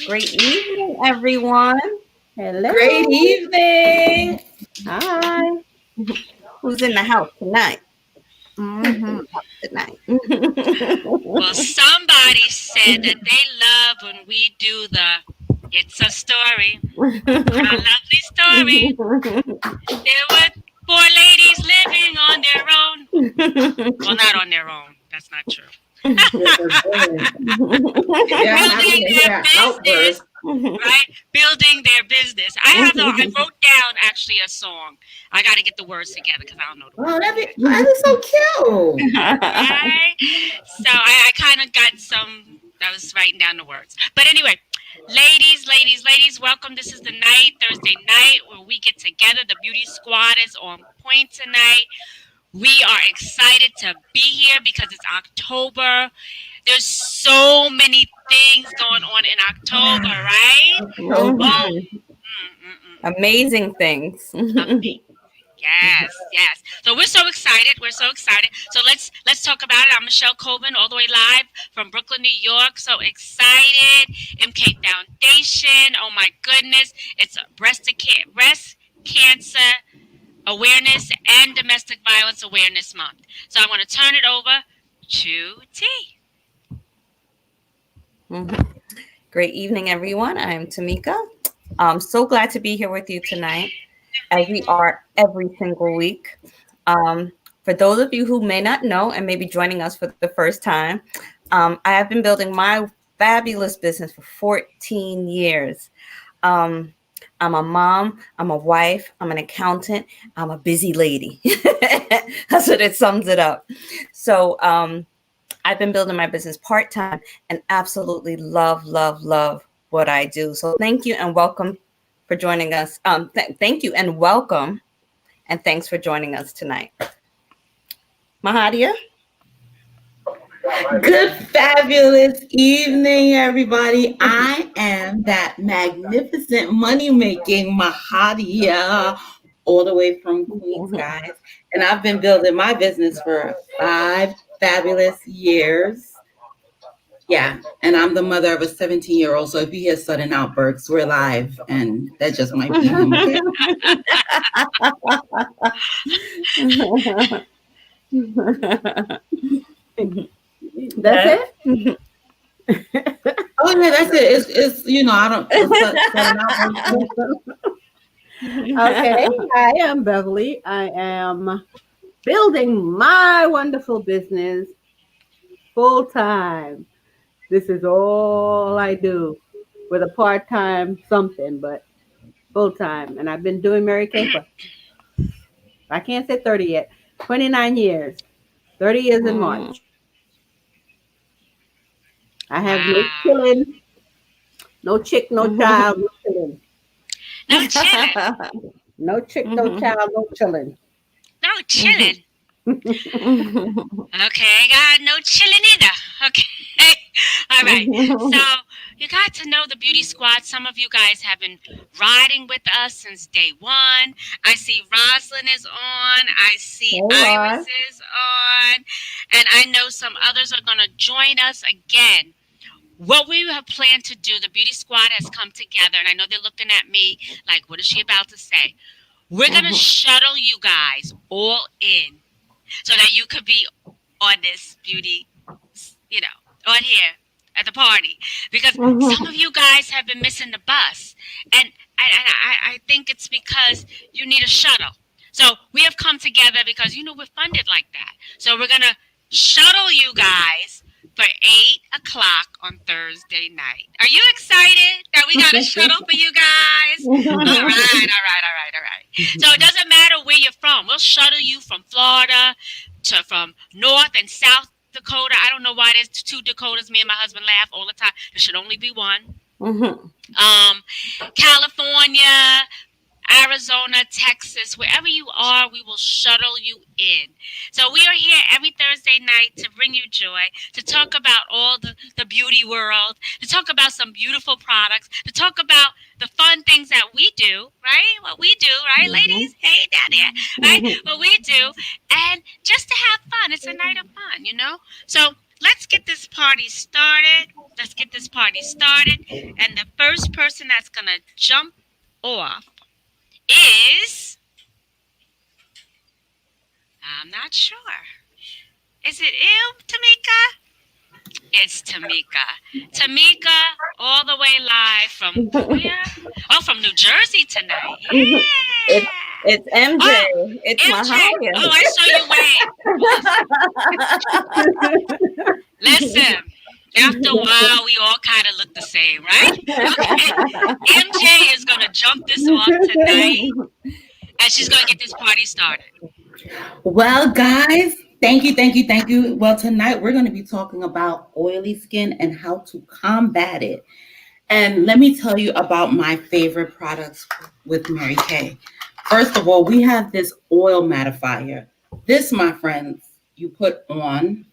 Great evening, everyone. Hello. Great evening. Hi. Who's in the house tonight? Who's in Mm-hmm. the house tonight? Well, somebody said that they love when we do the It's a Story, a lovely story. There were four ladies living on their own. Well, not on their own. That's not true. Maybe I'm having Building to their hear an business, outburst. right? Building their business. I wrote down actually a song. I got to get the words together because I don't know the Oh, words yet. that is so cute. Right? So I kind of got some, I was writing down the words. But anyway, ladies, welcome. This is the night, Thursday night, where we get together. The Beauty Squad is on point tonight. We are excited to be here because it's October. There's so many things going on in October, right? Oh, Mhm. Amazing things. amazing. Yes. So we're so excited. We're so excited. So let's talk about it. I'm Michelle Coben, all the way live from Brooklyn, New York. So excited. MK Foundation. Oh my goodness. It's a breast cancer awareness and domestic violence awareness month. So I'm going to turn it over to T. Mhm. Great evening, everyone. I'm Tamika. I'm so glad to be here with you tonight, as we are every single week. For those of you who may not know and may be joining us for the first time, I have been building my fabulous business for 14 years. Um, I'm a mom, I'm a wife, I'm an accountant, I'm a busy lady. That's what it sums it up. So I've been building my business part time and absolutely love what I do. So thank you and welcome for joining us. Thank you and welcome and thanks for joining us tonight. Mahadia? Good, fabulous evening, everybody. I am that magnificent money making Mahadia, all the way from Queens, guys. And I've been building my business for 5 fabulous years. Yeah, and I'm the mother of a 17-year-old. So if you hear sudden outbursts, we're live, and that just might be him. Okay? That's Yeah. it? Oh yeah, that's it. It's I don't sudden outbursts. Okay. Hi, I'm Beverly. I am building my wonderful business full time. This is all I do with a part time something, but full time. And I've been doing Mary Kay for, I can't say 30 yet, 29 years. 30 years in Mm. March. I have no Wow. children, no chick, no child, no children. No chilling. No chick, no child, no children. No chilling. Okay, I got no chilling either. Okay. All right. So you got to know the Beauty Squad. Some of you guys have been riding with us since day one. I see Roslyn is on. I see Hey, Iris Roz. is on. And I know some others are going to join us again. What we have planned to do, the Beauty Squad has come together, and I know they're looking at me like, what is she about to say? We're going to shuttle you guys all in so that you could be on this beauty, on here at the party. Because some of you guys have been missing the bus. And I think it's because you need a shuttle. So we have come together because, we're funded like that. So we're going to shuttle you guys for 8 o'clock on Thursday night. Are you excited that we got a shuttle for you guys? All right. So it doesn't matter where you're from. We'll shuttle you from Florida from North and South Dakota. I don't know why there's two Dakotas. Me and my husband laugh all the time. There should only be one. California, Arizona, Texas, wherever you are, we will shuttle you in. So we are here every Thursday night to bring you joy, to talk about all the beauty world, to talk about some beautiful products, to talk about the fun things that we do, right? What we do, right, ladies? Hey, down there, right? What we do, and just to have fun. It's a night of fun. So let's get this party started. Let's get this party started. And the first person that's going to jump off is, I'm not sure. Is it Tamika? It's Tamika. Tamika, all the way live from where? Oh, from New Jersey tonight. Yeah. It's MJ. Oh, It's MJ. Mahaya. Oh, I saw you wave. Listen, after a while, we all kind of look the same, right? Okay. MJ is going to jump this off tonight, and she's going to get this party started. Well, guys, thank you, thank you, thank you. Well, tonight we're going to be talking about oily skin and how to combat it. And let me tell you about my favorite products with Mary Kay. First of all, we have this oil mattifier. This, my friends, you put on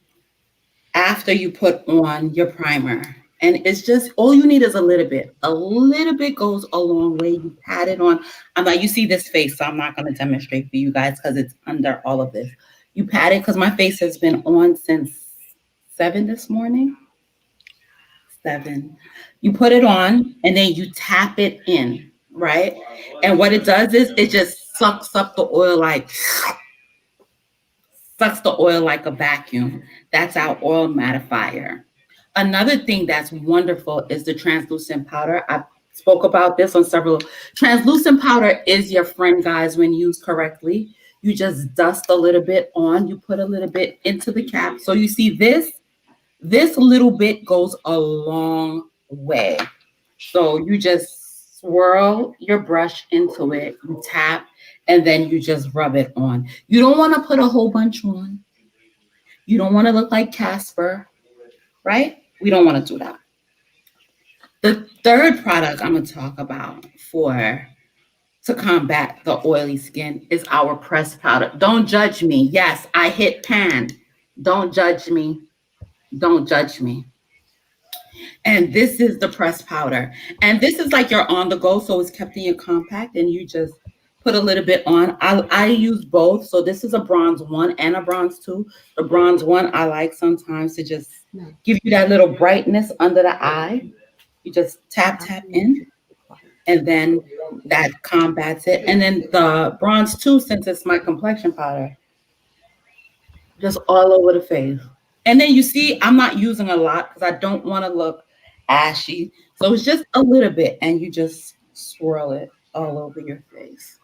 after you put on your primer. And it's just, all you need is a little bit. A little bit goes a long way. You pat it on. I'm like, you see this face, so I'm not going to demonstrate for you guys because it's under all of this. You pat it because my face has been on since 7 this morning. 7. You put it on and then you tap it in, right? And what it does is it just sucks up the oil like a vacuum. That's our oil mattifier. Another thing that's wonderful is the translucent powder. I spoke about this on several. Translucent powder is your friend, guys, when used correctly. You just dust a little bit on. You put a little bit into the cap. So you see this little bit goes a long way. So you just swirl your brush into it, you tap, and then you just rub it on. You don't want to put a whole bunch on. You don't want to look like Casper, right? We don't want to do that. The third product I'm going to talk about to combat the oily skin is our pressed powder. Don't judge me. Yes, I hit pan. Don't judge me. Don't judge me. And this is the pressed powder. And this is like your on the go, so it's kept in your compact, and you just put a little bit on. I use both. So this is a bronze 1 and a bronze 2. The bronze 1 I like sometimes to just give you that little brightness under the eye. You just tap in, and then that combats it. And then the bronze 2, since it's my complexion powder, just all over the face. And then you see, I'm not using a lot because I don't want to look ashy. So it's just a little bit, and you just swirl it all over your face.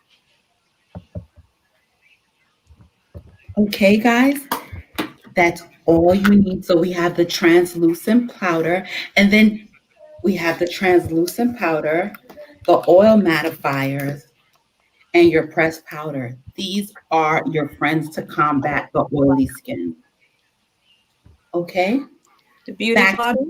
Okay, guys, that's all you need. So we have the translucent powder, and then we have the translucent powder, the oil mattifiers, and your pressed powder. These are your friends to combat the oily skin. Okay? The beauty blotter.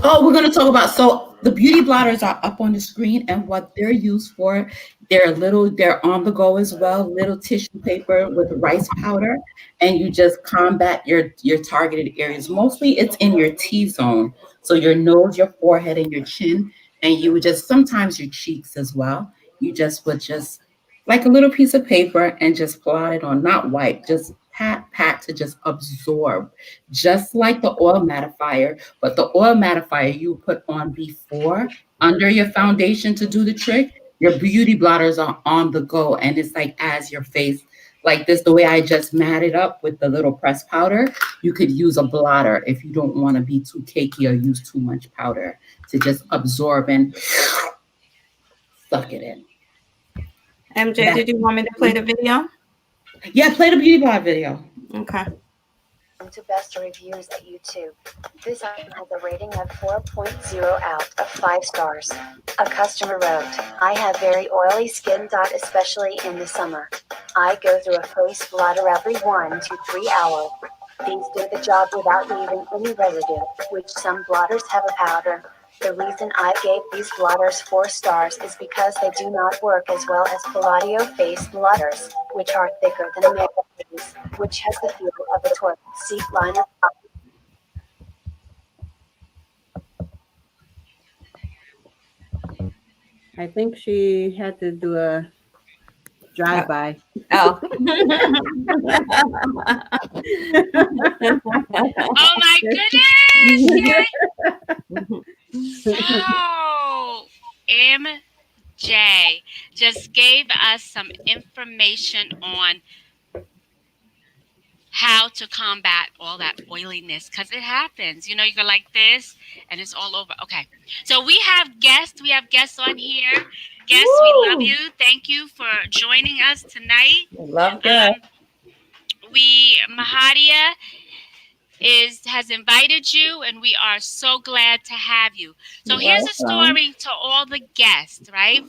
Oh, we're going to talk about, so the beauty blotters are up on the screen, and what they're used for, they're on the go as well, little tissue paper with rice powder, and you just combat your targeted areas. Mostly it's in your T-zone, so your nose, your forehead, and your chin, and you would just, sometimes your cheeks as well. You just would just, like a little piece of paper, and just plot it on, not wipe, just pat to just absorb, just like the oil mattifier. But the oil mattifier you put on before, under your foundation to do the trick. Your beauty blotters are on the go, and it's like as your face, like this, the way I just mat it up with the little pressed powder, you could use a blotter if you don't want to be too cakey or use too much powder to just absorb and suck it in. MJ, did you want me to play the video? Yeah, play the beauty blot video. Okay. To best reviews at YouTube. This item has a rating of 4.0 out of 5 stars. A customer wrote, I have very oily skin. Especially in the summer. I go through a face blotter every 1 to 3 hours. These do the job without leaving any residue, which some blotters have a powder. The reason I gave these blotters 4 stars is because they do not work as well as Palladio face blotters, which are thicker than a makeup base, which has the feel of a toilet seat liner. I think she had to do a drive by. Oh. Oh my goodness! So, MJ just gave us some information on how to combat all that oiliness because it happens. You know, you go like this and it's all over. Okay. So we have guests. We have guests on here. Guests, we love Woo! you. Thank you for joining us tonight. Love good. Mahadia has invited you and we are so glad to have you. So here's a Welcome. story to all the guests, right?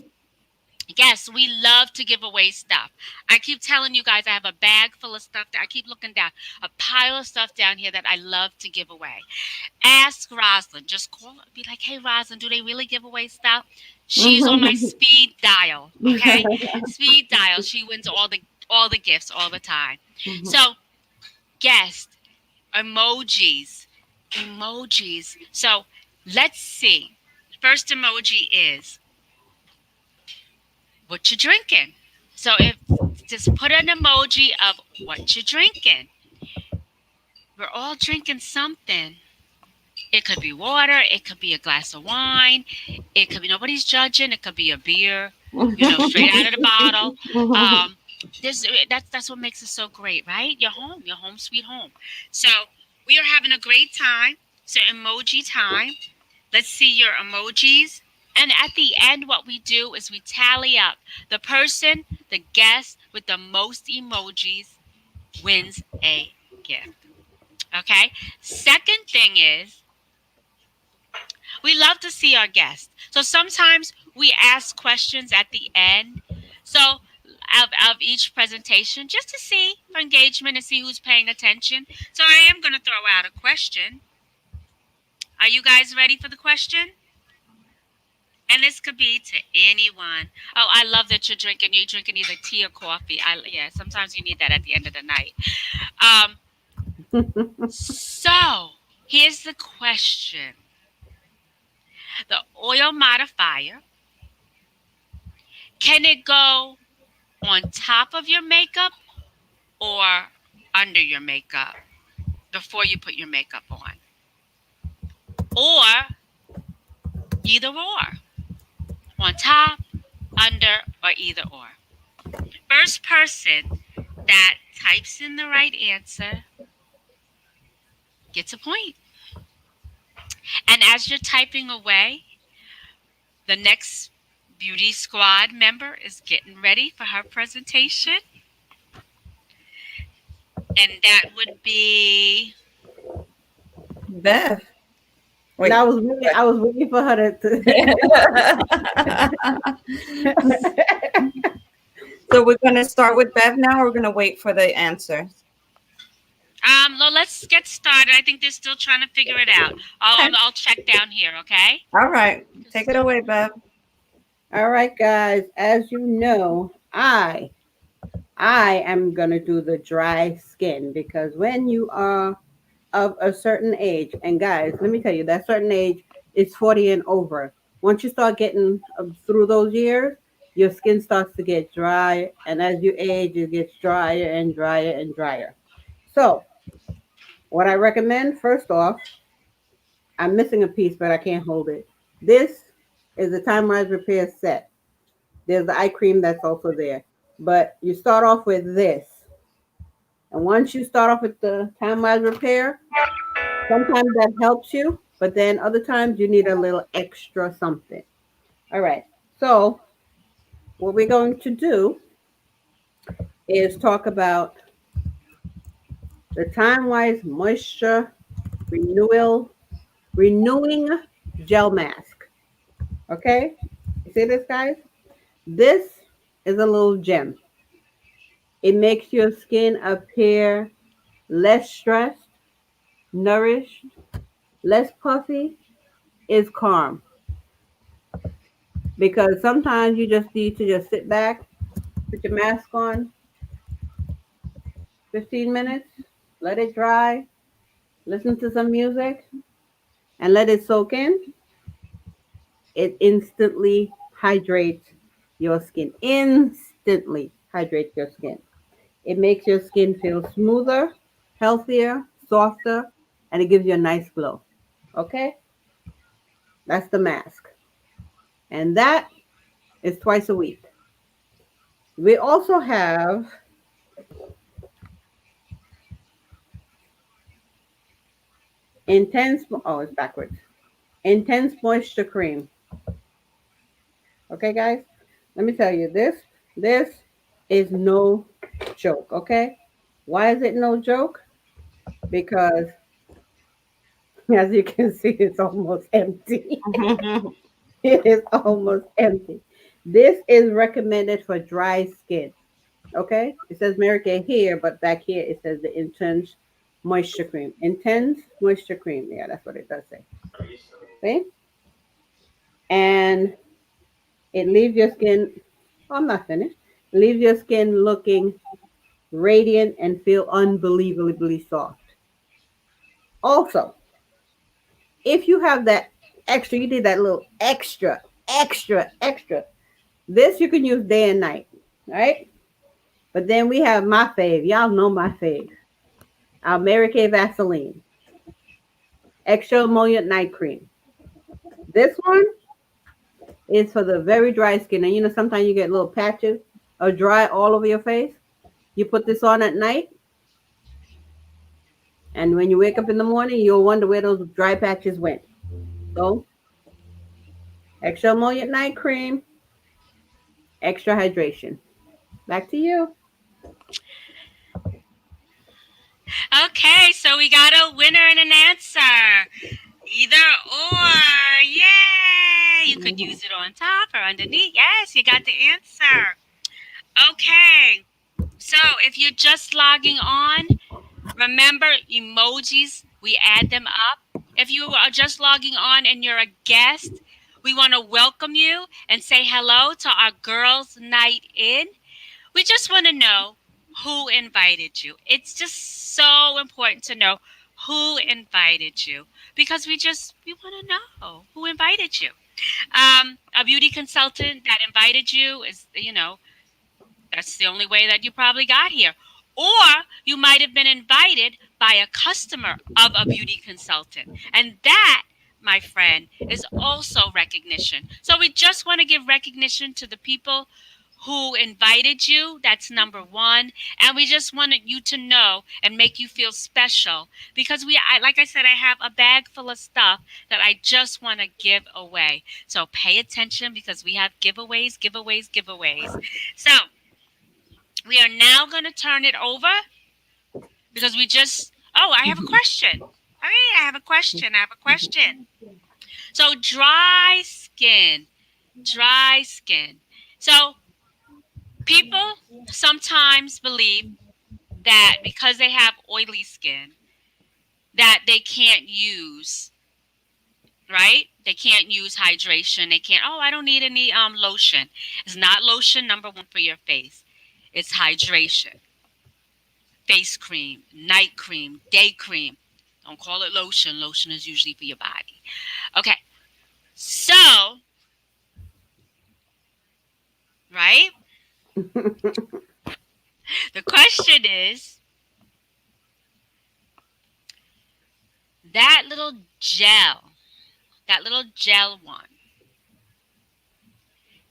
Yes, we love to give away stuff. I keep telling you guys I have a bag full of stuff that I keep looking down, a pile of stuff down here that I love to give away. Ask Rosalind. Just call her, be like, hey Rosalind, do they really give away stuff? She's on my speed dial. Okay? Speed dial. She wins all the gifts all the time. So guest emojis. Emojis. So let's see. First emoji is what you drinking. So if just put an emoji of what you're drinking. We're all drinking something. It could be water. It could be a glass of wine. It could be nobody's judging. It could be a beer, straight out of the bottle. That's what makes it so great, right? Your home sweet home. So we are having a great time. So emoji time. Let's see your emojis. And at the end, what we do is we tally up. The person, the guest with the most emojis wins a gift. Okay? Second thing is, we love to see our guests. So sometimes we ask questions at the end. So of each presentation, just to see for engagement and see who's paying attention. So I am going to throw out a question. Are you guys ready for the question? And this could be to anyone. Oh, I love that you're drinking either tea or coffee. Sometimes you need that at the end of the night. So here's the question. The oil modifier, can it go on top of your makeup or under your makeup before you put your makeup on? Or either or. On top, under, or either or. First person that types in the right answer gets a point. And as you're typing away, the next Beauty Squad member is getting ready for her presentation. And that would be Beth. And I was waiting for her to So we're going to start with Bev now, or we're going to wait for the answers? Well, let's get started. I think they're still trying to figure it out. I'll check down here, okay? All right. Take it away, Bev. All right, guys. As you know, I am gonna do the dry skin because when you are of a certain age, and guys, let me tell you, that certain age is 40 and over. Once you start getting through those years, your skin starts to get dry, and as you age, it gets drier and drier and drier. So, what I recommend, first off, I'm missing a piece, but I can't hold it. This is the Time Rise Repair set. There's the eye cream that's also there. But you start off with this. And once you start off with the Time Rise Repair, sometimes that helps you, but then other times you need a little extra something. All right. So what we're going to do is talk about the Time Rise Moisture Renewing Gel Mask. Okay? You see this, guys? This is a little gem. It makes your skin appear less stressed, nourished, less puffy, is calm. Because sometimes you just need to just sit back, put your mask on, 15 minutes, let it dry, listen to some music, and let it soak in. It instantly hydrates your skin. Instantly. hydrates your skin. It makes your skin feel smoother, healthier, softer, and it gives you a nice glow. Okay? That's the mask. And that is twice a week. We also have it's backwards. Intense moisture cream. Okay, guys? Let me tell you this is no joke, okay? Why is it no joke? Because as you can see, it's almost empty. It is almost empty. This is recommended for dry skin. Okay? It says Mary Kay here, but back here it says the Intense Moisture Cream. Intense Moisture Cream. Yeah, that's what it does say. See? And it leaves your skin, oh, I'm not finished. Leaves your skin looking radiant and feel unbelievably soft. Also, if you have that extra, you did that little extra. This you can use day and night, right? But then we have my fave. Y'all know my fave. Our Mary Kay Vaseline. Extra Emollient Night Cream. This one is for the very dry skin. And you know, sometimes you get little patches of dry all over your face. You put this on at night, and when you wake up in the morning, you'll wonder where those dry patches went. So, Extra Emollient Night Cream, extra hydration. Back to you. Okay, so we got a winner and an answer. Either or. Yay! You could use it on top or underneath. Yes, you got the answer. Okay. So if you're just logging on, remember emojis, we add them up. If you are just logging on and you're a guest, we want to welcome you and say hello to our girls' night in. We just want to know who invited you. It's just so important to know who invited you because we want to know who invited you. A beauty consultant that invited you is, that's the only way that you probably got here. Or you might have been invited by a customer of a beauty consultant. And that, my friend, is also recognition. So we just want to give recognition to the people who invited you. That's number one. And we just wanted you to know and make you feel special because like I said, I have a bag full of stuff that I just want to give away. So pay attention because we have giveaways. So we are now going to turn it over because I have a question. All right, I have a question. So dry skin. So people sometimes believe that because they have oily skin that they can't use, right? They can't use hydration. They can't, I don't need any lotion. It's not lotion, number one, for your face. It's hydration. Face cream, night cream, day cream. Don't call it lotion. Lotion is usually for your body. Okay. So, right? The question is, that little gel one.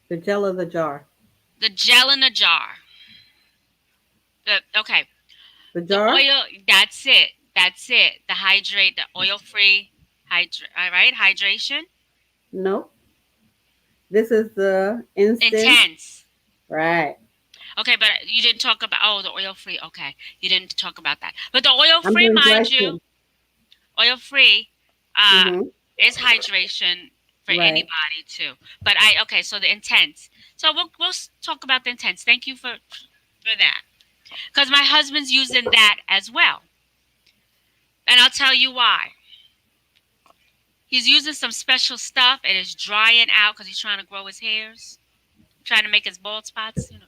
The gel of the jar. The gel in the jar. Okay. The jar? The oil, that's it. The oil-free, hydration. No. This is the instant. Intense. Right. Okay, but you didn't talk about, the oil-free. Okay, you didn't talk about that. But the oil-free, mind you, oil-free is hydration for anybody too. But so the intense. So we'll talk about the intense. Thank you for that. Because my husband's using that as well. And I'll tell you why. He's using some special stuff and it's drying out because he's trying to grow his hairs. Trying to make his bald spots, and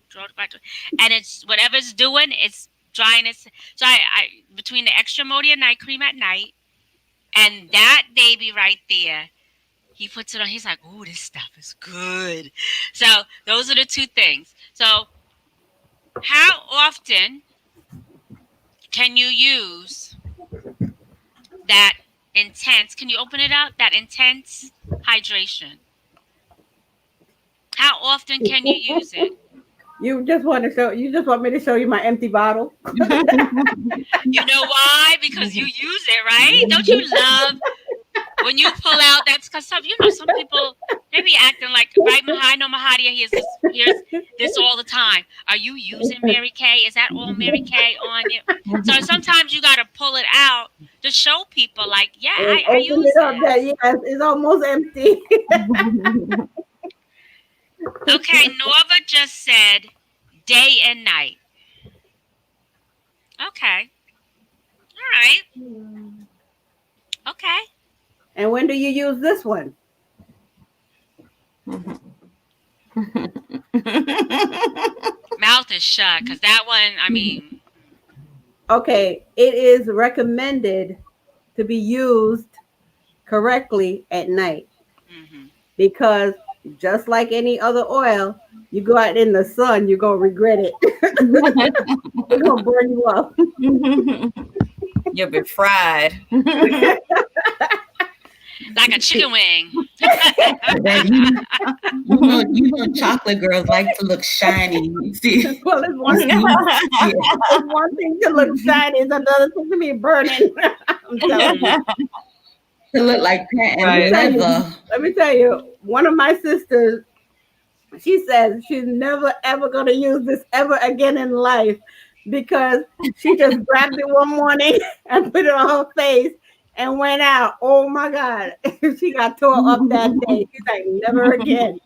it's whatever it's doing, it's drying it. So I between the Extra Emollient Night Cream at night and that baby right there, he puts it on. He's like, "Ooh, this stuff is good." So those are the two things. So How often can you use that intense? Can you open it up? That intense hydration. How often can you use it? You just want to show. You just want me to show you my empty bottle. You know why? Because you use it, right? Don't you love when you pull out that's because some some people they be acting like right behind no Mahadia here's this all the time. Are you using Mary Kay? Is that all Mary Kay on you? So sometimes you gotta pull it out to show people like, yeah, And I open use it up. That this. yes, it's almost empty. Okay, Norva just said day and night. Okay. All right. Okay. And when do you use this one? Mouth is shut because that one, I mean, Okay, it is recommended to be used correctly at night mhm. because just like any other oil, you go out in the sun, you're gonna regret it. It's gonna burn you up. You'll be fried. Like a chicken wing. That you know, chocolate girls like to look shiny. You see, Well, it's one thing to look shiny, it's another thing to be burning. I'm telling you. to look like patent Right. leather. Let me tell you, one of my sisters, she says she's never ever gonna use this ever again in life because she just grabbed it one morning and put it on her face and went out. Oh my God. She got tore up that day. She's like, never again.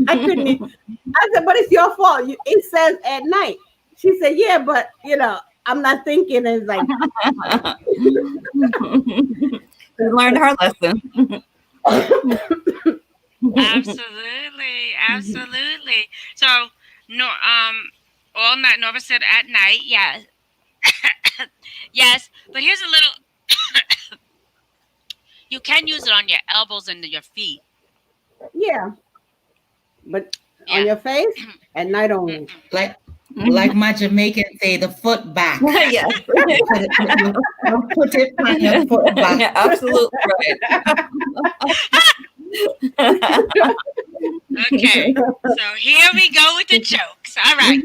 I couldn't even. I said, but it's your fault. It says at night. She said, yeah, but I'm not thinking. It's like, She learned her lesson. Absolutely, absolutely. So, no, all night. Nova said at night. Yes, yes. But here's a little. You can use it on your elbows and your feet. yeah. But Yeah. on your face, at night only. Like my Jamaicans say, the foot back. Yes. Put it on your foot back. Yeah, absolutely right. Okay. So here we go with the jokes. All right.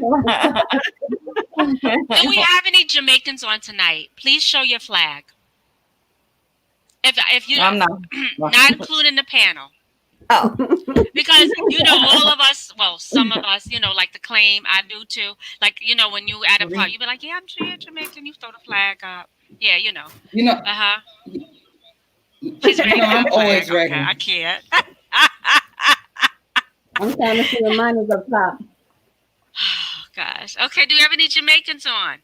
Do we have any Jamaicans on tonight? Please show your flag. If you I'm not. not including the panel. Oh. Because all of us, well, some of us, like to claim. I do too. Like, when you at a party, you be like, yeah, I'm sure you're Jamaican. You throw the flag up. Yeah, You know, Uh-huh. She's ready. I'm always ready. Okay, I can't. I'm trying to see the mine is up top. Oh, gosh. Okay, do you have any Jamaicans on?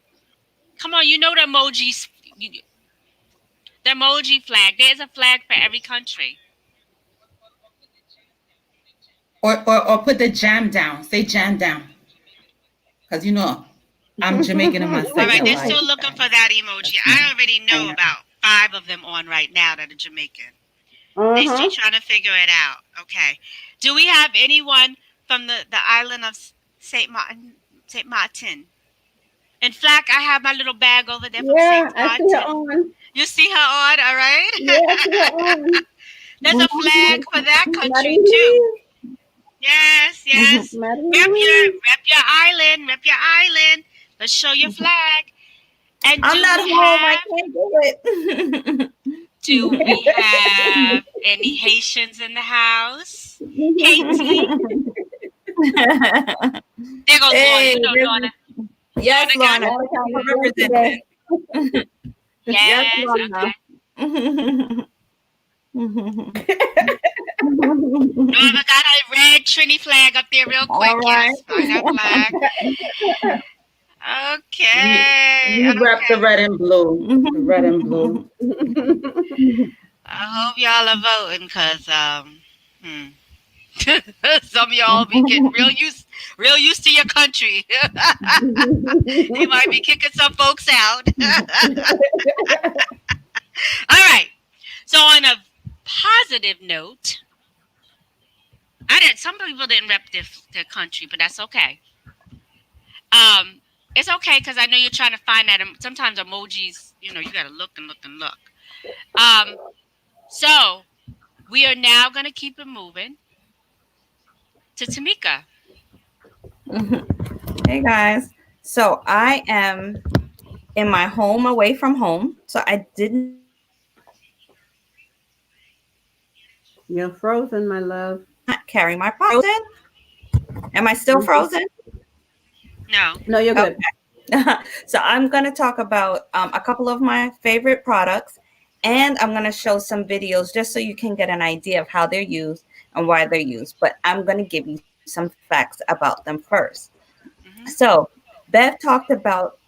Come on, you know the emojis. The emoji flag. There's a flag for every country. Or put the jam down. Say jam down. Because I'm Jamaican in my All right, second they're life. still looking for that emoji. I already know about 5 of them on right now that are Jamaican. They're still trying to figure it out. Okay. Do we have anyone from the island of St. Martin? St. Martin. And Flack, I have my little bag over there from Yeah, St. I see her Martin. on. You see her on, all right? Yeah, I see her on. There's a flag for that country Marie too. Yes, yes. Marie Rep your island. Rep your island. Let's show your flag. And I'm do not we home. I have- can't do it. Do we have any Haitians in the house? Katie. There goes Hey, Lorna. Lorna. Yes, Lorna Lorna. got- Represented. Yes, Lorna. okay. Norma got her red Trini flag up there real quick. All right. Yes, find that flag. Okay. You rep okay. the red and blue. The red and blue. I hope y'all are voting because some of y'all be getting real used to your country. They might be kicking some folks out. All right. So on a positive note, some people didn't rep their country, but that's okay. It's okay because I know you're trying to find that. Sometimes emojis, you got to look and look and look. Um, so we are now going to keep it moving to Tamika. Hey guys. So I am in my home away from home. So I didn't You're frozen, my love. carry my frozen. Am I still frozen? No. No, you're good. Okay. So I'm going to talk about a couple of my favorite products, and I'm going to show some videos just so you can get an idea of how they're used and why they're used. But I'm going to give you some facts about them first. Hmm. So Bev talked about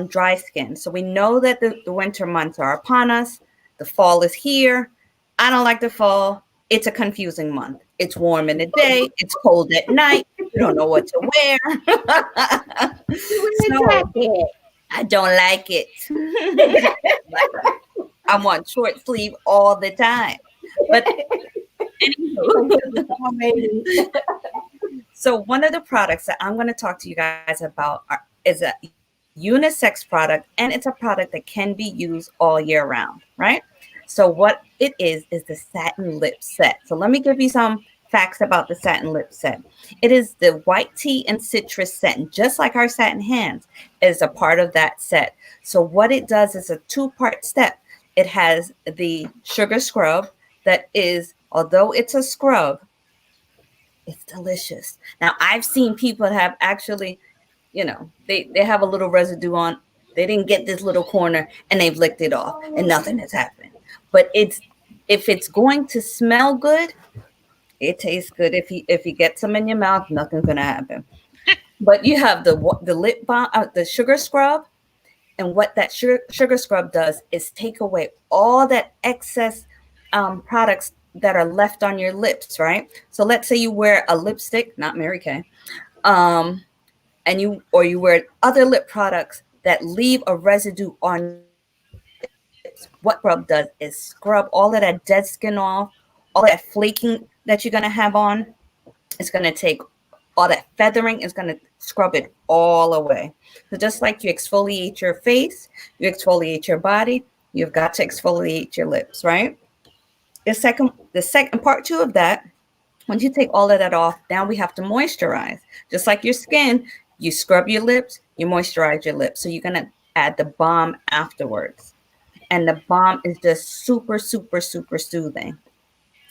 dry skin. So we know that the winter months are upon us. The fall is here. I don't like the fall. It's a confusing month. It's warm in the day. It's cold at night. You don't know what to wear. So I don't like it. I want short sleeve all the time. But so one of the products that I'm going to talk to you guys about is a unisex product, and it's a product that can be used all year round, right? So what it is the satin lip set. So let me give you some facts about the satin lip set. It is the white tea and citrus satin, just like our satin hands is a part of that set. So what it does is a two-part step. It has the sugar scrub that is, although it's a scrub, it's delicious. Now I've seen people have actually, they have a little residue on. They didn't get this little corner and they've licked it off and nothing has happened. But if it's going to smell good, it tastes good. If you get some in your mouth, nothing's gonna happen. But you have the lip balm, the sugar scrub, and what that sugar scrub does is take away all that excess products that are left on your lips, right? So let's say you wear a lipstick, not Mary Kay, and you wear other lip products that leave a residue on lips. What scrub does is scrub all of that dead skin off, all that flaking that you're gonna have on. It's gonna take all that feathering, is going to scrub it all away. So just like you exfoliate your face, you exfoliate your body, you've got to exfoliate your lips, right? The second part two of that, once you take all of that off, now we have to moisturize. Just like your skin, you scrub your lips, you moisturize your lips. So you're going to add the balm afterwards. And the balm is just super, super, super soothing.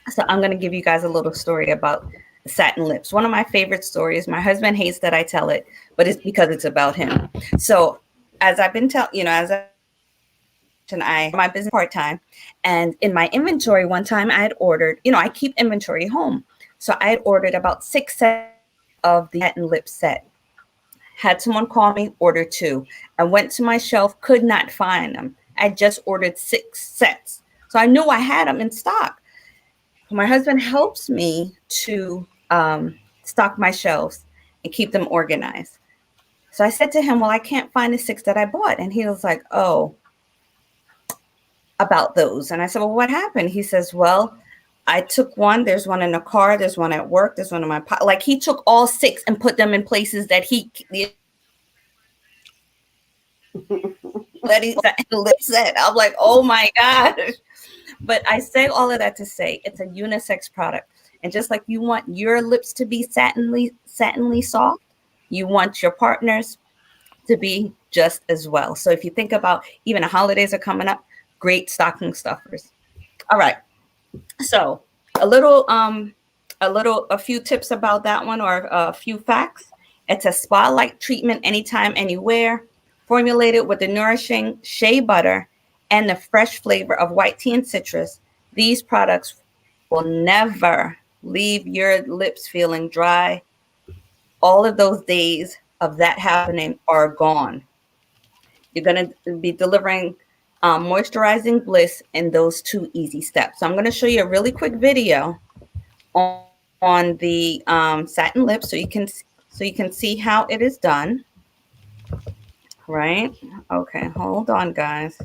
So I'm going to give you guys a little story about satin lips. One of my favorite stories. My husband hates that I tell it, but it's because it's about him. So as I've been my business part-time, and in my inventory one time I had ordered, I keep inventory home. So I had ordered about 6 sets of the satin lip set. Had someone call me, order 2. I went to my shelf, could not find them. I just ordered 6 sets. So I knew I had them in stock. My husband helps me to stock my shelves and keep them organized. So I said to him, well, I can't find the 6 that I bought. And he was like, oh, about those. And I said, well, what happened? He says, well, I took one. There's one in the car. There's one at work. There's one in my pocket. Like he took all 6 and put them in places that he said. I'm like, oh my gosh. But I say all of that to say it's a unisex product. And just like you want your lips to be satinly soft, you want your partners to be just as well. So if you think about even the holidays are coming up, great stocking stuffers. All right. So a few tips about that one, or a few facts. It's a spa-like treatment anytime, anywhere, formulated with the nourishing shea butter and the fresh flavor of white tea and citrus. These products will never leave your lips feeling dry. All of those days of that happening are gone. You're going to be delivering moisturizing bliss in those 2 easy steps. So I'm going to show you a really quick video on the satin lips so you can see how it is done. Right? Okay, hold on, guys.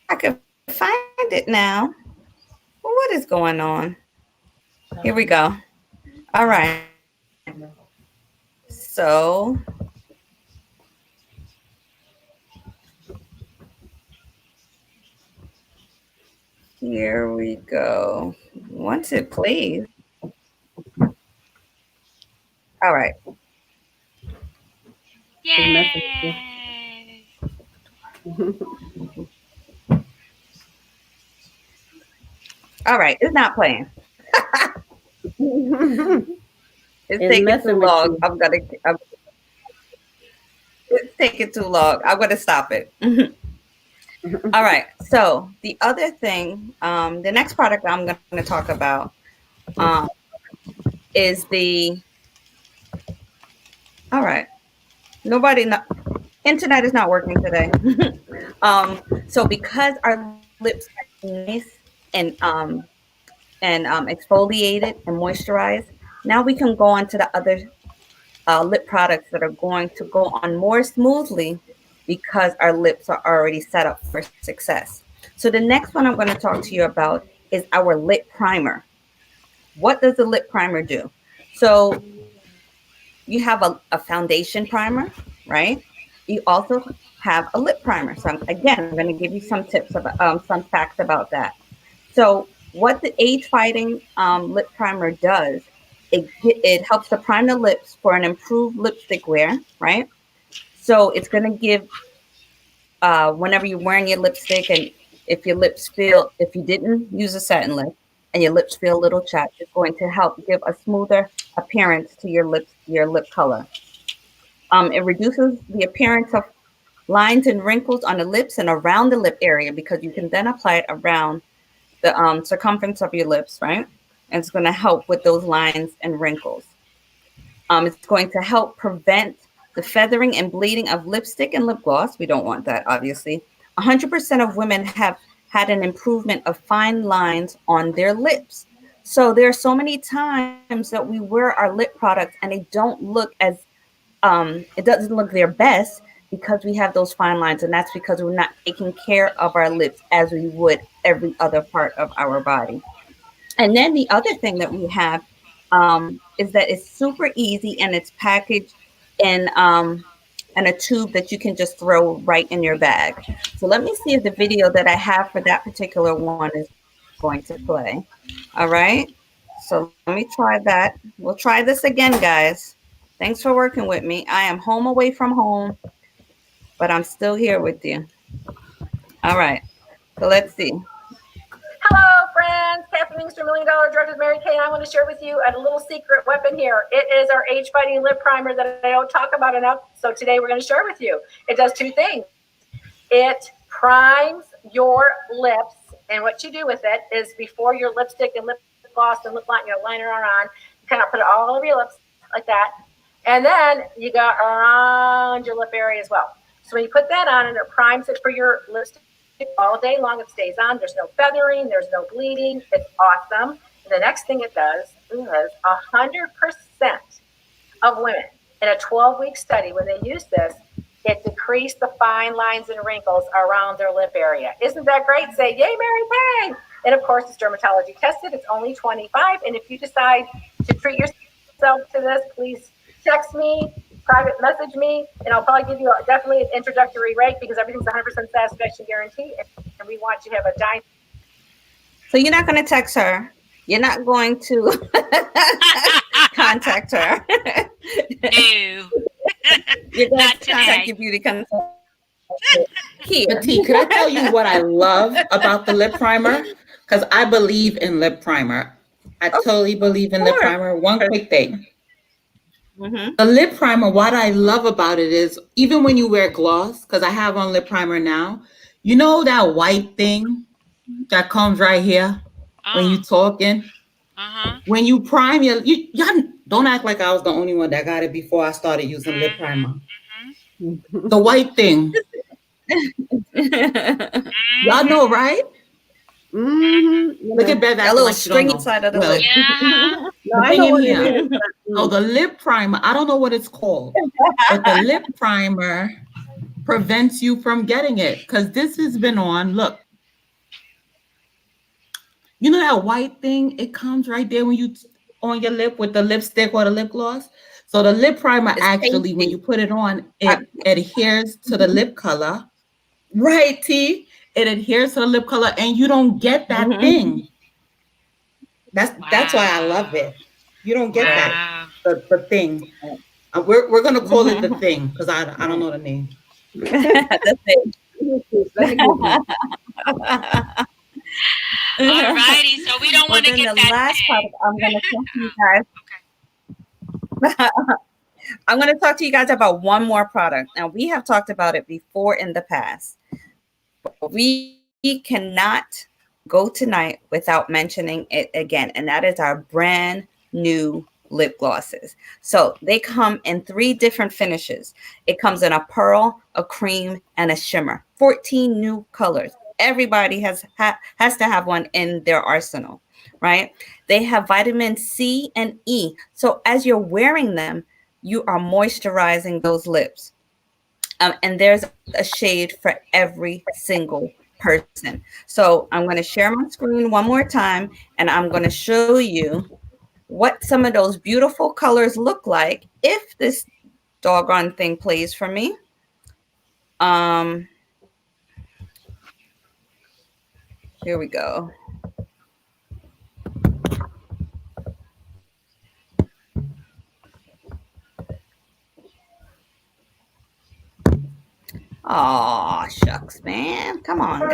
I can find it now. Well, what is going on? Here we go. All right. So here we go. Once it plays. All right. Yay! All right. It's not playing. It's taking messing too with long. you. It's taking too long. I'm gonna stop it. All right. So the other thing, the next product I'm gonna talk about is the. All right. Internet is not working today. So because our lips are nice and exfoliated and moisturized, now we can go on to the other lip products that are going to go on more smoothly because our lips are already set up for success. So the next one I'm going to talk to you about is our lip primer. What does the lip primer do? So you have a foundation primer, right? You also have a lip primer. So I'm going to give you some tips about some facts about that. So what the age fighting lip primer does, it helps to prime the lips for an improved lipstick wear, right? So it's going to give whenever you're wearing your lipstick, and if you didn't use a satin lip and your lips feel a little chapped, it's going to help give a smoother appearance to your lip color. It reduces the appearance of lines and wrinkles on the lips and around the lip area because you can then apply it around the circumference of your lips, right? And it's going to help with those lines and wrinkles. It's going to help prevent the feathering and bleeding of lipstick and lip gloss. We don't want that, obviously. 100% of women have had an improvement of fine lines on their lips. So there are so many times that we wear our lip products and they don't look as, it doesn't look their best because we have those fine lines. And that's because we're not taking care of our lips as we would every other part of our body. And then the other thing that we have is that it's super easy and it's packaged in a tube that you can just throw right in your bag. So let me see if the video that I have for that particular one is going to play. All right. So let me try that. We'll try this again, guys. Thanks for working with me. I am home away from home, but I'm still here with you. All right. So let's see. Hello, friends. Kathleen Inkster, $1 Million Directors Mary Kay. I want to share with you a little secret weapon here. It is our age-fighting lip primer that I don't talk about enough. So today we're going to share with you. It does two things. It primes your lips, and what you do with it is before your lipstick and lip gloss and lip liner are on, you kind of put it all over your lips like that, and then you go around your lip area as well. So when you put that on, and it primes it for your lipstick all day long, it stays on. There's no feathering, there's no bleeding. It's awesome. And the next thing it does is 100% of women in a 12-week study, when they use this, it decreased the fine lines and wrinkles around their lip area. Isn't that great? Say, yay, Mary Kay. And of course, it's dermatology tested. It's only $25. And if you decide to treat yourself to this, please text me, private message me, and I'll probably give you definitely an introductory rate because everything's 100% satisfaction guarantee, and we want you to have a giant. So you're not going to text her. You're not going to contact her. No. You're going Not to contact today. your beauty consultant. Here. But T, could I tell you what I love about the lip primer? Because I believe in lip primer. I totally believe in lip Sure. primer. One quick thing. Mm-hmm. The lip primer, what I love about it is even when you wear gloss, because I have on lip primer now, you know that white thing that comes right here when you talking? When you prime y'all don't act like I was the only one that got it before I started using lip primer. The white thing. Y'all know, right? Mm-hmm. Look at Bev. That little stringy side of the lip. Yeah. The thing in here. So the lip primer, I don't know what it's called, but the lip primer prevents you from getting it because this has been on. Look, you know that white thing? It comes right there when you on your lip with the lipstick or the lip gloss. So the lip primer It's actually, when pasty. you put it on, it adheres to the lip color. Right, T. It adheres to the lip color, and you don't get that thing. That's why I love it. You don't get that Wow. the thing. We're gonna call it the thing because I don't know the name. The thing. Let me Google it. All righty. So we don't want to Then get the that last thing. product I'm going to talk to you guys. I'm going to talk to you guys about one more product. Now, we have talked about it before in the past. But we cannot go tonight without mentioning it again, and that is our brand new lip glosses. So they come in 3 different finishes. It comes in a pearl, a cream, and a shimmer. 14 new colors. Everybody has to have one in their arsenal, right? They have vitamin C and E. So as you're wearing them, you are moisturizing those lips. And there's a shade for every single person. So I'm going to share my screen one more time, and I'm going to show you what some of those beautiful colors look like if this doggone thing plays for me. Here we go. Oh, shucks, man. Come on.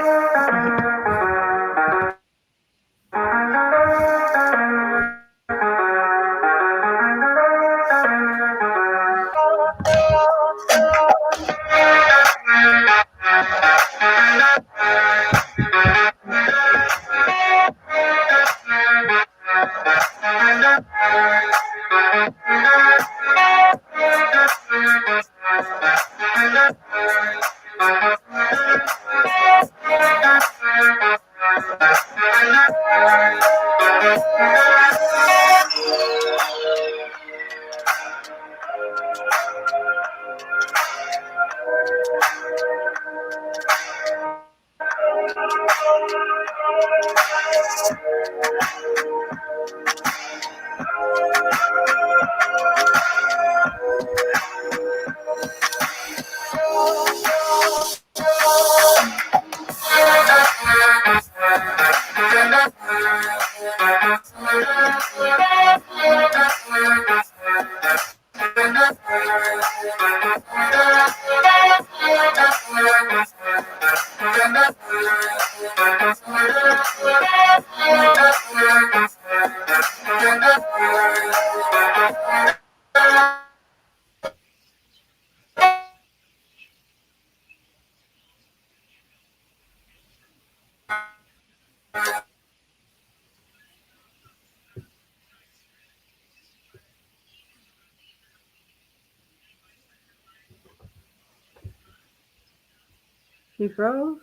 She froze.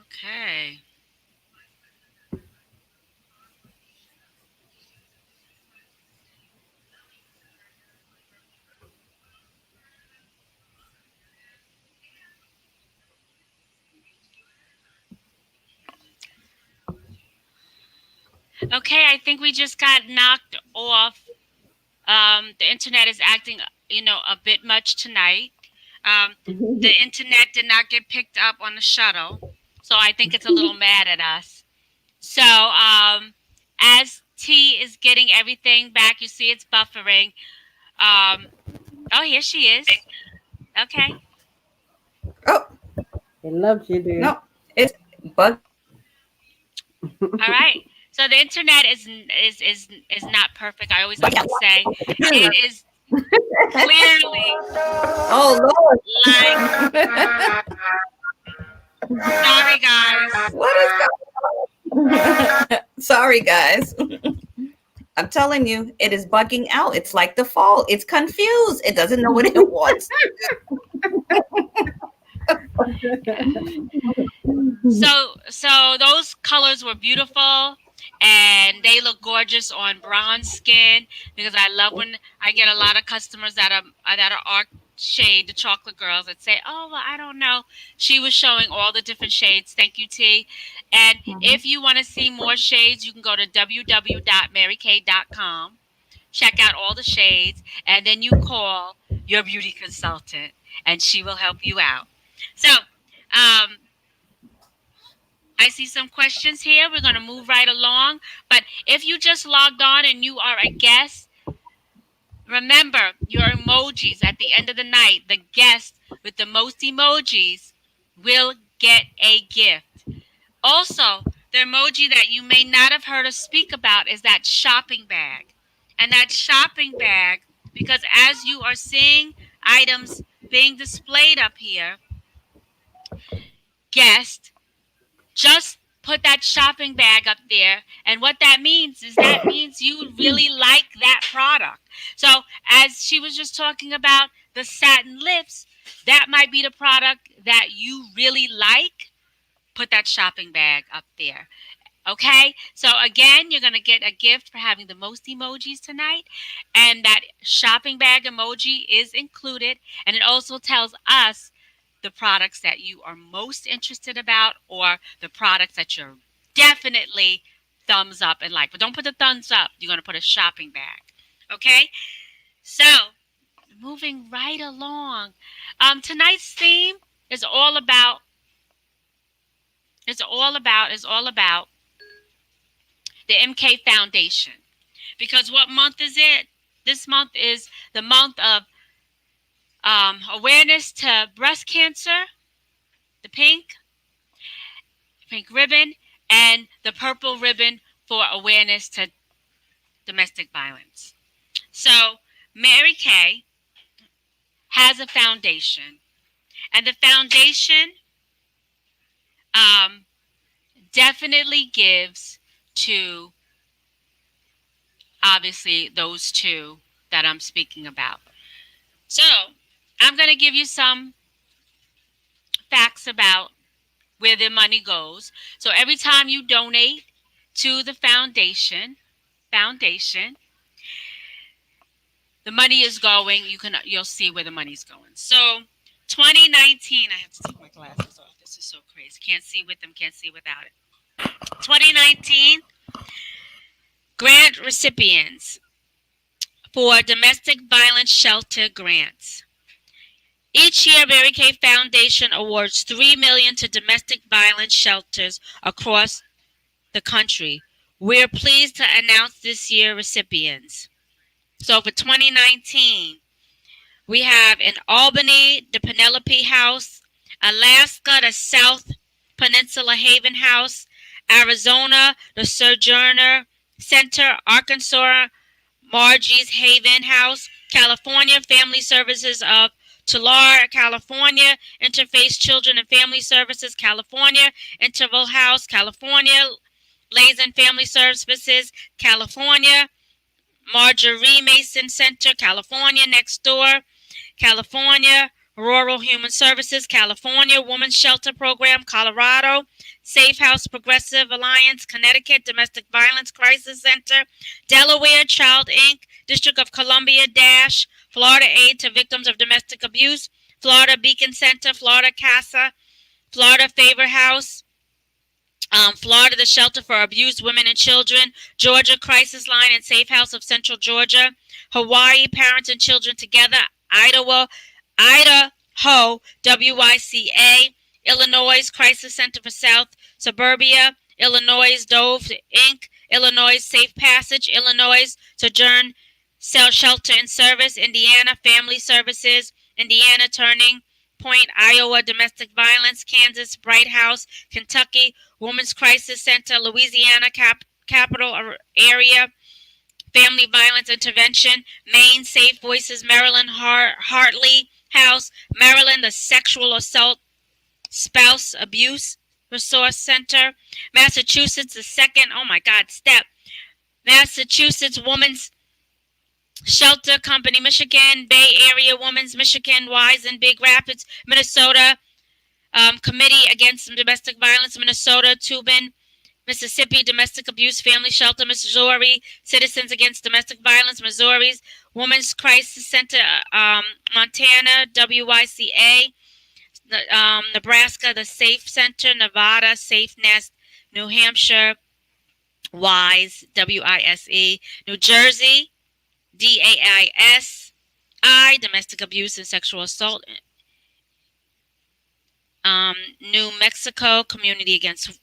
Okay. Okay, I think we just got knocked off. The internet is acting, a bit much tonight. The internet did not get picked up on the shuttle, so I think it's a little mad at us. So, as T is getting everything back, you see it's buffering. Oh, here she is. Okay. Oh, It loves you, dude. no, it's bug. All right. So the internet is not perfect. I always have to say it is clearly Oh, Lord. like. Sorry, guys. What is going on? Sorry, guys. I'm telling you, it is bugging out. It's like the fall. It's confused. It doesn't know what it wants. So those colors were beautiful, and they look gorgeous on bronze skin, because I love when I get a lot of customers that are Arc Shade, the chocolate girls, that say, oh, well, I don't know. She was showing all the different shades. Thank you, T. And if you want to see more shades, you can go to www.marykay.com, check out all the shades, and then you call your beauty consultant, and she will help you out. So, I see some questions here. We're going to move right along. But if you just logged on and you are a guest, remember your emojis at the end of the night. The guest with the most emojis will get a gift. Also, the emoji that you may not have heard us speak about is that shopping bag. And that shopping bag, because as you are seeing items being displayed up here, guest, just put that shopping bag up there. And what that means is that means you really like that product. So as she was just talking about the satin lips, that might be the product that you really like. Put that shopping bag up there. Okay, so again, you're going to get a gift for having the most emojis tonight. And that shopping bag emoji is included. And it also tells us the products that you are most interested about, or the products that you're definitely thumbs up and like. But don't put the thumbs up. You're going to put a shopping bag. Okay, so moving right along. Tonight's theme is all about the MK Foundation. Because what month is it? This month is the month of awareness to breast cancer, the pink ribbon, and the purple ribbon for awareness to domestic violence. So Mary Kay has a foundation, and the foundation definitely gives to, obviously, those two that I'm speaking about. So I'm going to give you some facts about where the money goes. So every time you donate to the foundation, the money is going. You'll see where the money's going. So 2019, I have to take my glasses off. This is so crazy. Can't see with them, can't see without it. 2019 grant recipients for domestic violence shelter grants. Each year, Mary Kay Foundation awards $3 million to domestic violence shelters across the country. We're pleased to announce this year's recipients. So for 2019, we have in Albany, the Penelope House, Alaska, the South Peninsula Haven House, Arizona, the Sojourner Center, Arkansas, Margie's Haven House, California, Family Services of Tulare, California, Interface Children and Family Services, California, Interval House, California, Lazen Family Services, California, Marjorie Mason Center, California, Next Door, California, Rural Human Services, California, Women's Shelter Program, Colorado, Safe House Progressive Alliance, Connecticut, Domestic Violence Crisis Center, Delaware, Child Inc., District of Columbia, Dash, Florida Aid to Victims of Domestic Abuse, Florida Beacon Center, Florida CASA, Florida Favor House, Florida the Shelter for Abused Women and Children, Georgia Crisis Line and Safe House of Central Georgia, Hawaii Parents and Children Together, Idaho WYCA, Illinois Crisis Center for South Suburbia, Illinois Dove Inc., Illinois Safe Passage, Illinois Sojourn Cell Shelter and Service, Indiana Family Services, Indiana Turning Point, Iowa Domestic Violence, Kansas Bright House, Kentucky Women's Crisis Center, Louisiana Capital Area Family Violence Intervention, Maine Safe Voices, Maryland Hartley House, Maryland the Sexual Assault Spouse Abuse Resource Center, Massachusetts the second, step, Massachusetts Women's Shelter Company, Michigan, Bay Area Women's, Michigan, Wise and Big Rapids, Minnesota, Committee Against Domestic Violence, Minnesota, Tubin, Mississippi Domestic Abuse Family Shelter, Missouri Citizens Against Domestic Violence, Missouri's Women's Crisis Center, Montana WYCA, Nebraska the Safe Center, Nevada Safe Nest, New Hampshire WISE WISE, New Jersey DAIS, Domestic Abuse and Sexual Assault, New Mexico Community Against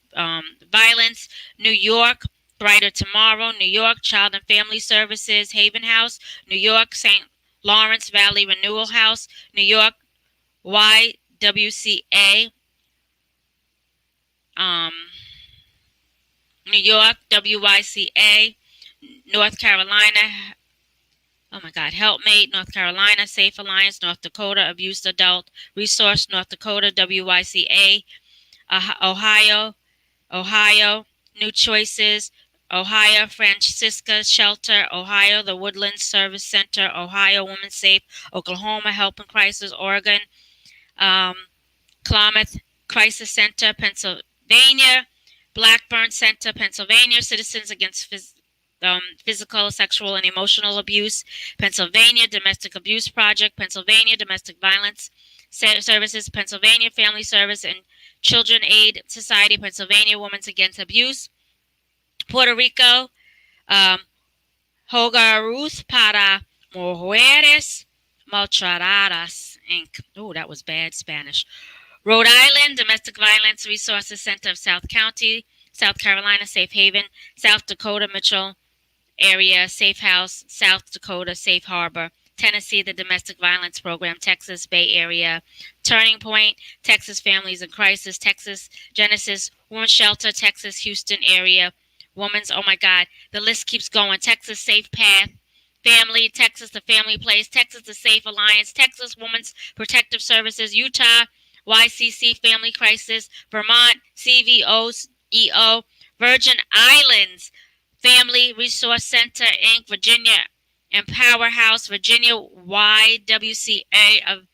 Violence, New York Brighter Tomorrow, New York Child and Family Services Haven House, New York St. Lawrence Valley Renewal House, New York YWCA, New York WYCA, North Carolina, oh my God, Helpmate, North Carolina, Safe Alliance, North Dakota, Abused Adult Resource, North Dakota, WYCA, Ohio, New Choices, Ohio, Francisca Shelter, Ohio, the Woodlands Service Center, Ohio, Women's Safe, Oklahoma, Help in Crisis, Oregon, Klamath Crisis Center, Pennsylvania, Blackburn Center, Pennsylvania, Citizens Against Physical, Sexual, and Emotional Abuse, Pennsylvania, Domestic Abuse Project, Pennsylvania, Domestic Violence Services, Pennsylvania, Family Service and Children Aid Society, Pennsylvania, Women's Against Abuse, Puerto Rico, Hogaruth para Mujeres Maltratadas, Inc. Oh, that was bad Spanish. Rhode Island, Domestic Violence Resources Center of South County, South Carolina, Safe Haven, South Dakota, Mitchell Area, Safe House, South Dakota, Safe Harbor, Tennessee, the Domestic Violence Program, Texas, Bay Area, Turning Point, Texas Families in Crisis, Texas, Genesis, Women's Shelter, Texas, Houston area, Women's, oh my God, the list keeps going, Texas Safe Path, Family, Texas, the Family Place, Texas, the Safe Alliance, Texas Women's Protective Services, Utah, YCC Family Crisis, Vermont, CVOEO, Virgin Islands Family Resource Center, Inc., Virginia Empower House, Virginia YWCA of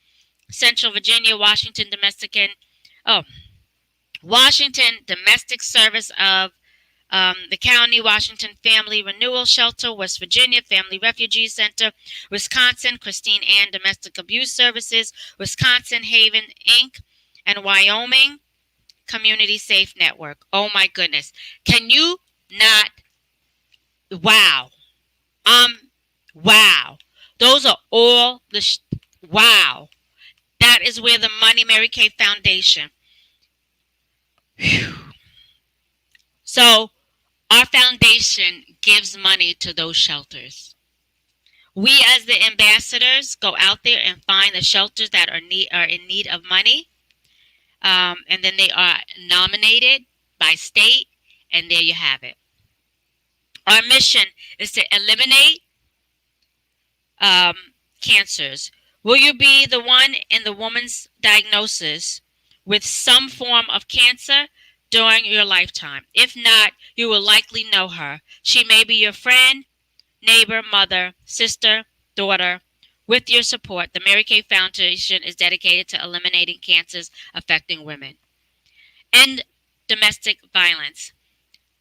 Central Virginia, Washington Domestic Service of the County, Washington Family Renewal Shelter, West Virginia Family Refugee Center, Wisconsin Christine Ann Domestic Abuse Services, Wisconsin Haven Inc., and Wyoming Community Safe Network. Oh my goodness. Can you not? Wow. Wow. Those are all the, wow. That is where the Money Mary Kay Foundation. Whew. So our foundation gives money to those shelters. We as the ambassadors go out there and find the shelters that are in need of money. And then they are nominated by state, and there you have it. Our mission is to eliminate cancers. Will you be the one in the woman's diagnosis with some form of cancer during your lifetime? If not, you will likely know her. She may be your friend, neighbor, mother, sister, daughter. With your support, the Mary Kay Foundation is dedicated to eliminating cancers affecting women. End domestic violence.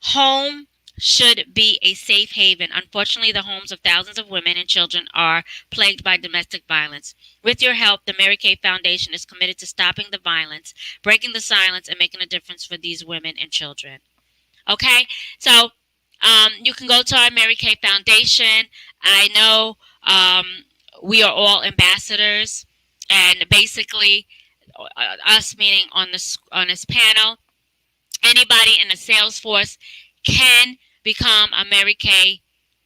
Home should be a safe haven. Unfortunately, the homes of thousands of women and children are plagued by domestic violence. With your help, the Mary Kay Foundation is committed to stopping the violence, breaking the silence, and making a difference for these women and children. Okay, so you can go to our Mary Kay Foundation. I know we are all ambassadors, and basically, us meaning on this panel, anybody in the sales force can become a Mary Kay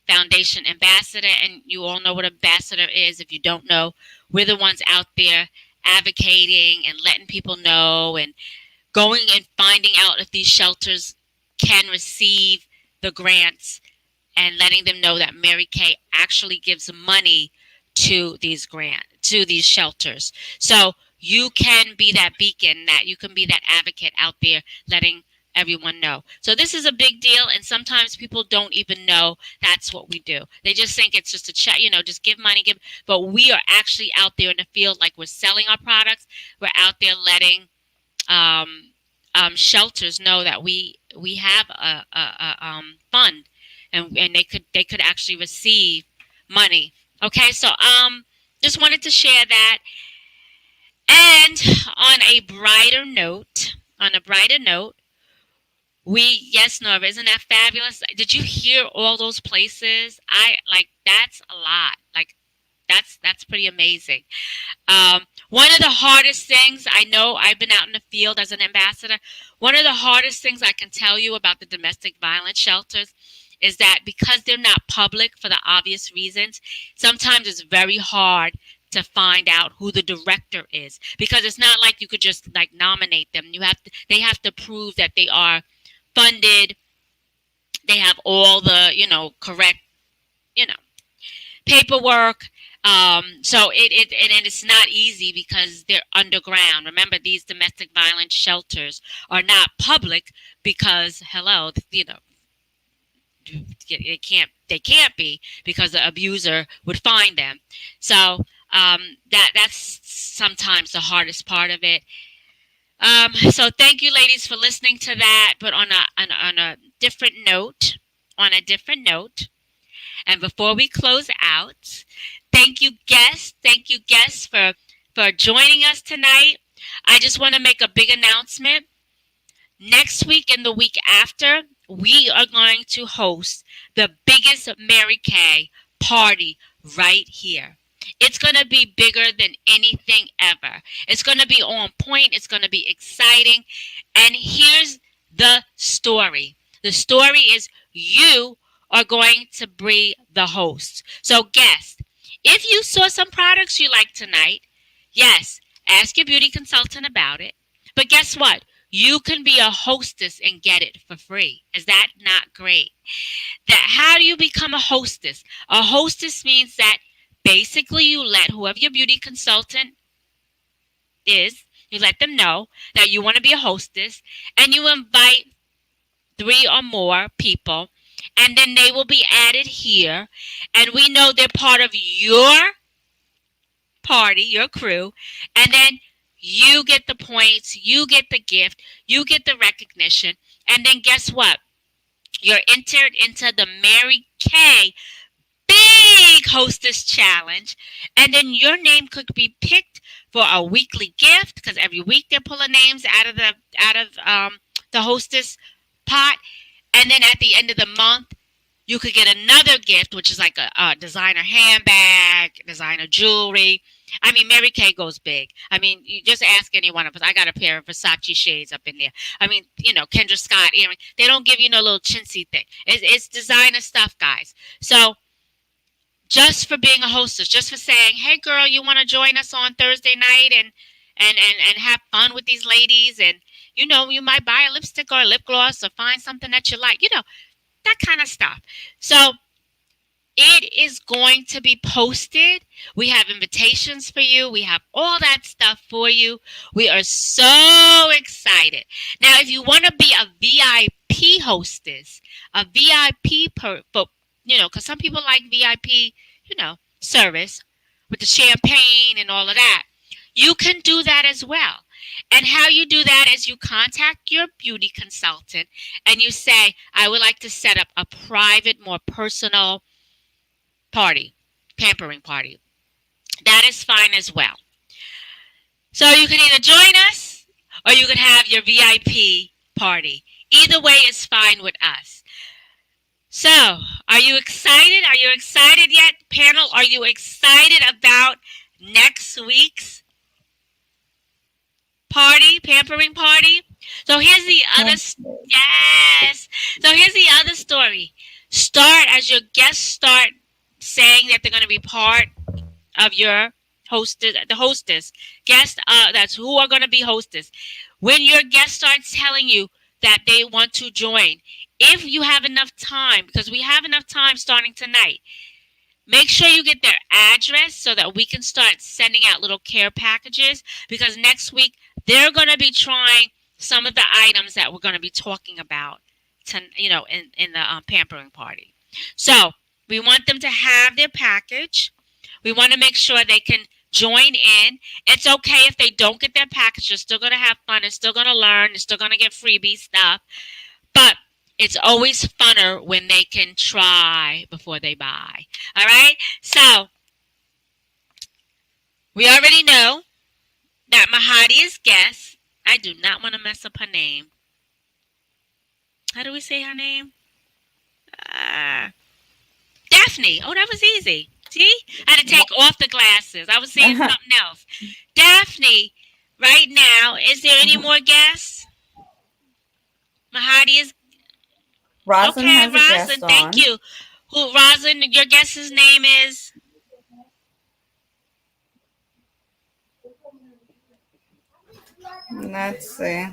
Foundation ambassador, and you all know what ambassador is. If you don't know, we're the ones out there advocating and letting people know and going and finding out if these shelters can receive the grants and letting them know that Mary Kay actually gives money to these shelters. So you can be that beacon, that you can be that advocate out there letting everyone know. So this is a big deal, and sometimes people don't even know that's what we do. They just think it's just a chat, just give money, but we are actually out there in the field, like we're selling our products. We're out there letting shelters know that we we have a fund, and they could actually receive money. Okay, so just wanted to share that. And on a brighter note, yes, Nora, isn't that fabulous? Did you hear all those places? That's a lot. Like, that's pretty amazing. One of the hardest things, I know, I've been out in the field as an ambassador. One of the hardest things I can tell you about the domestic violence shelters is that because they're not public for the obvious reasons, sometimes it's very hard to find out who the director is, because it's not like you could just like nominate them. They have to prove that they are funded. They have all the, correct, paperwork. So it's not easy because they're underground. Remember, these domestic violence shelters are not public because, hello, they can't be, because the abuser would find them. So that's sometimes the hardest part of it. So thank you, ladies, for listening to that. But on a different note, and before we close out, thank you guests for joining us tonight. I just want to make a big announcement. Next week and the week after, we are going to host the biggest Mary Kay party right here. It's going to be bigger than anything ever. It's going to be on point. It's going to be exciting. And here's the story. The story is you are going to be the host. So guests, if you saw some products you like tonight, yes, ask your beauty consultant about it. But guess what? You can be a hostess and get it for free. Is that not great? How do you become a hostess? A hostess means that basically you let whoever your beauty consultant is, you let them know that you want to be a hostess, and you invite 3 or more people, and then they will be added here, and we know they're part of your party, your crew, and then you get the points, you get the gift, you get the recognition, and then guess what? You're entered into the Mary Kay Big Hostess Challenge, and then your name could be picked for a weekly gift, because every week they're pulling names out of the hostess pot, and then at the end of the month, you could get another gift, which is like a designer handbag, designer jewelry. I mean, Mary Kay goes big. I mean, you just ask any one of us. I got a pair of Versace shades up in there. I mean, Kendra Scott earring. They don't give you no little chintzy thing. It's designer stuff, guys. So just for being a hostess, just for saying, hey, girl, you want to join us on Thursday night and have fun with these ladies, and you might buy a lipstick or a lip gloss or find something that you like, that kind of stuff. So it is going to be posted. We have invitations for you. We have all that stuff for you. We are so excited. Now, if you want to be a VIP hostess, a VIP, because some people like VIP, service with the champagne and all of that, you can do that as well. And how you do that is you contact your beauty consultant and you say, I would like to set up a private, more personal party, pampering party. That is fine as well. So you can either join us or you can have your VIP party. Either way is fine with us. So, are you excited? Are you excited yet, panel? Are you excited about next week's party, pampering party? So here's the other, yes. So here's the other story. As your guests start saying that they're going to be part of your hostess, guests, that's who are going to be hostess. When your guest starts telling you that they want to join, if you have enough time, because we have enough time starting tonight, make sure you get their address so that we can start sending out little care packages, because next week they're going to be trying some of the items that we're going to be talking about in the pampering party. So we want them to have their package. We want to make sure they can join in. It's okay if they don't get their package. They're still going to have fun. They're still going to learn. They're still going to get freebie stuff. But it's always funner when they can try before they buy. All right? So, we already know that Mahadi is guest. I do not want to mess up her name. How do we say her name? Daphne. Oh, that was easy. See? I had to take off the glasses. I was saying something else. Daphne, right now, is there any more guests? Mahadi is... Roslyn okay, has a guest Roslyn, on. thank you. Who, Roslyn, your guest's name is? Let's see.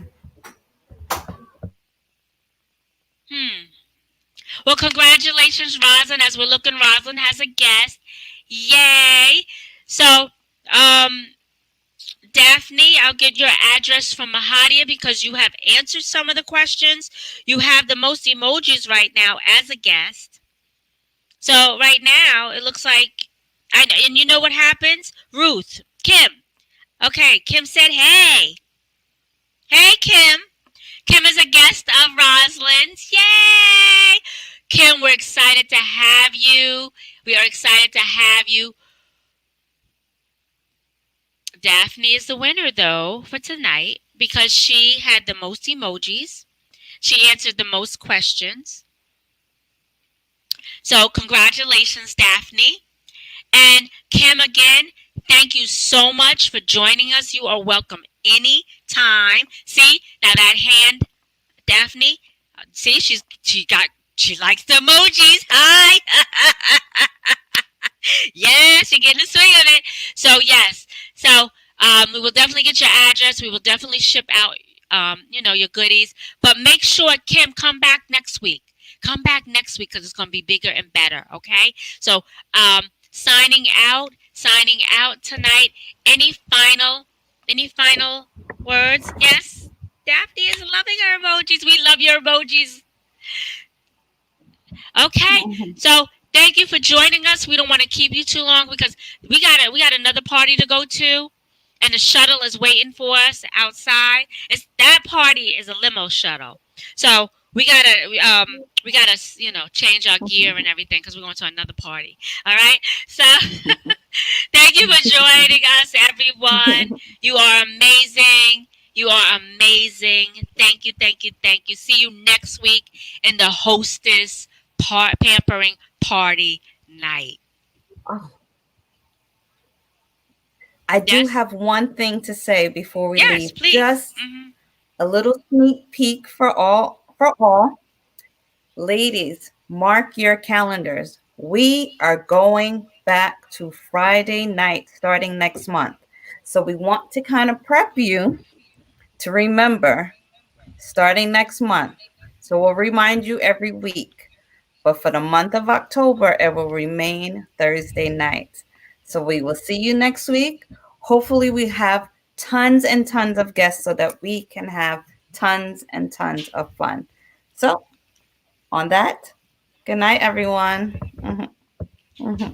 Well, congratulations, Roslyn. As we're looking, Roslyn has a guest. Yay. So, Daphne, I'll get your address from Mahadia because you have answered some of the questions. You have the most emojis right now as a guest. So right now, it looks like, and you know what happens? Ruth, Kim. Okay, Kim said, hey. Hey, Kim. Kim is a guest of Roslyn's. Yay! Kim, we're excited to have you. We are excited to have you. Daphne is the winner, though, for tonight because she had the most emojis. She answered the most questions. So congratulations, Daphne. And Kim, again, thank you so much for joining us. You are welcome anytime. See, now that hand, Daphne, see, she likes the emojis. Hi. Yes, you're getting the swing of it. So, yes. So, we will definitely get your address. We will definitely ship out, your goodies. But make sure, Kim, come back next week. Come back next week because it's going to be bigger and better, okay? So, signing out tonight. Any final words? Yes? Daphne is loving her emojis. We love your emojis. Okay, so thank you for joining us. We don't want to keep you too long because we got another party to go to, and the shuttle is waiting for us outside. That party is a limo shuttle, so we gotta change our gear and everything because we're going to another party. All right, so thank you for joining us, everyone. You are amazing. You are amazing. Thank you. See you next week in the Hostess Pampering Party Night. I do have one thing to say before we leave. Please. Just a little sneak peek for all. Ladies, mark your calendars. We are going back to Friday night starting next month. So we want to kind of prep you to remember starting next month. So we'll remind you every week. But for the month of October, it will remain Thursday nights. So we will see you next week. Hopefully we have tons and tons of guests so that we can have tons and tons of fun. So on that, good night, everyone.